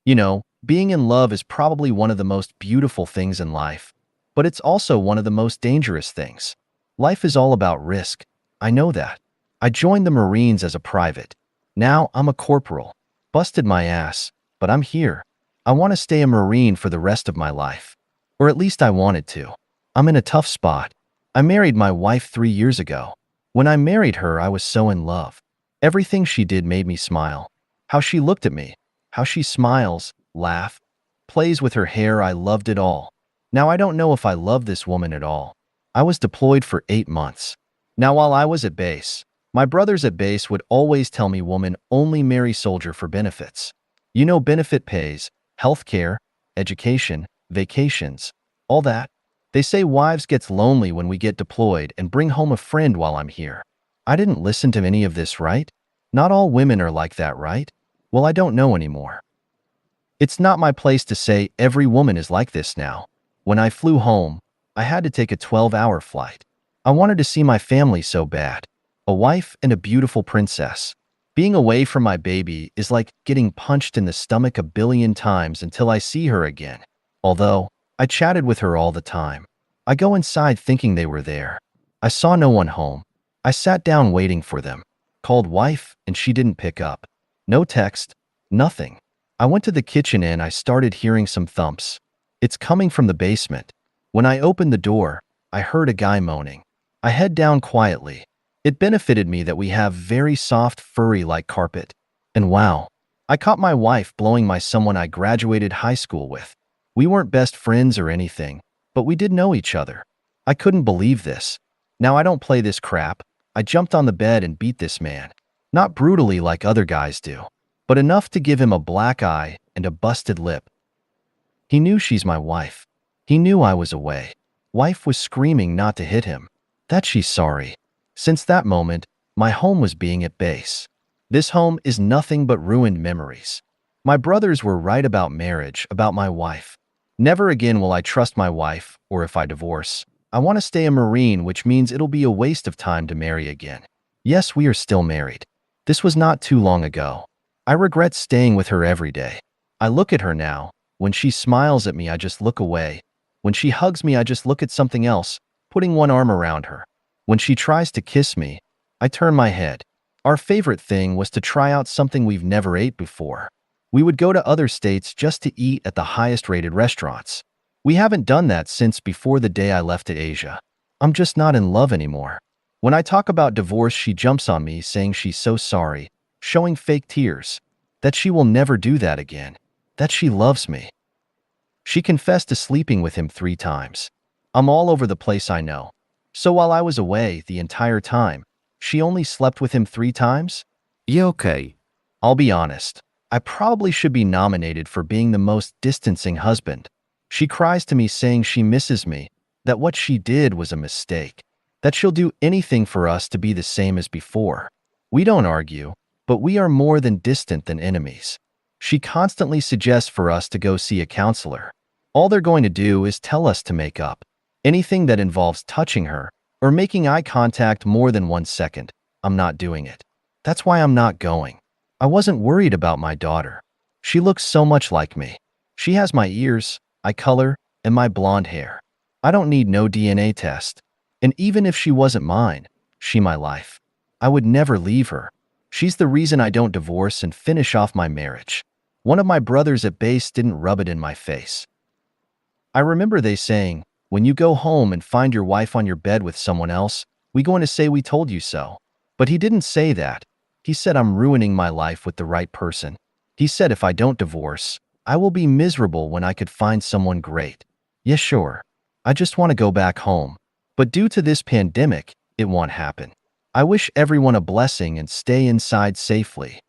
Being in love is probably one of the most beautiful things in life, but it's also one of the most dangerous things. Life is all about risk. I know that. I joined the Marines as a private. Now I'm a corporal. Busted my ass, but I'm here. I want to stay a Marine for the rest of my life. Or at least I wanted to. I'm in a tough spot. I married my wife 3 years ago. When I married her, I was so in love. Everything she did made me smile. How she looked at me, how she smiles, laughs, plays with her hair, I loved it all. Now I don't know if I love this woman at all. I was deployed for 8 months. Now while I was at base, my brothers at base would always tell me woman only marry soldier for benefits. Benefit pays, health care, education, vacations, all that. They say wives gets lonely when we get deployed and bring home a friend while I'm here. I didn't listen to any of this, right? Not all women are like that, right? Well, I don't know anymore. It's not my place to say every woman is like this now. When I flew home, I had to take a 12-hour flight. I wanted to see my family so bad. A wife and a beautiful princess. Being away from my baby is like getting punched in the stomach a billion times until I see her again. Although, I chatted with her all the time. I go inside thinking they were there. I saw no one home. I sat down waiting for them. Called wife and she didn't pick up. No text, nothing. I went to the kitchen and I started hearing some thumps. It's coming from the basement. When I opened the door, I heard a guy moaning. I head down quietly. It benefited me that we have very soft, furry-like carpet. And wow, I caught my wife blowing my someone I graduated high school with. We weren't best friends or anything, but we did know each other. I couldn't believe this. Now I don't play this crap. I jumped on the bed and beat this man. Not brutally like other guys do, but enough to give him a black eye and a busted lip. He knew she's my wife. He knew I was away. Wife was screaming not to hit him, that she's sorry. Since that moment, my home was being at base. This home is nothing but ruined memories. My brothers were right about marriage, about my wife. Never again will I trust my wife, or if I divorce, I want to stay a Marine, which means it'll be a waste of time to marry again. Yes, we are still married. This was not too long ago. I regret staying with her every day. I look at her now. When she smiles at me, I just look away. When she hugs me, I just look at something else, putting one arm around her. When she tries to kiss me, I turn my head. Our favorite thing was to try out something we've never ate before. We would go to other states just to eat at the highest rated restaurants. We haven't done that since before the day I left to Asia. I'm just not in love anymore. When I talk about divorce, she jumps on me saying she's so sorry, showing fake tears, that she will never do that again, that she loves me. She confessed to sleeping with him 3 times. I'm all over the place, I know. So while I was away the entire time, she only slept with him 3 times? Yeah, okay. I'll be honest. I probably should be nominated for being the most distancing husband. She cries to me saying she misses me, that what she did was a mistake, that she'll do anything for us to be the same as before. We don't argue, but we are more than distant than enemies. She constantly suggests for us to go see a counselor. All they're going to do is tell us to make up. Anything that involves touching her or making eye contact more than 1 second, I'm not doing it. That's why I'm not going. I wasn't worried about my daughter. She looks so much like me. She has my ears, eye color, and my blonde hair. I don't need no DNA test. And even if she wasn't mine, she my life. I would never leave her. She's the reason I don't divorce and finish off my marriage. One of my brothers at base didn't rub it in my face. I remember they saying, when you go home and find your wife on your bed with someone else, we going to say we told you so. But he didn't say that. He said I'm ruining my life with the right person. He said if I don't divorce, I will be miserable when I could find someone great. Yeah, sure. I just want to go back home. But due to this pandemic, it won't happen. I wish everyone a blessing and stay inside safely.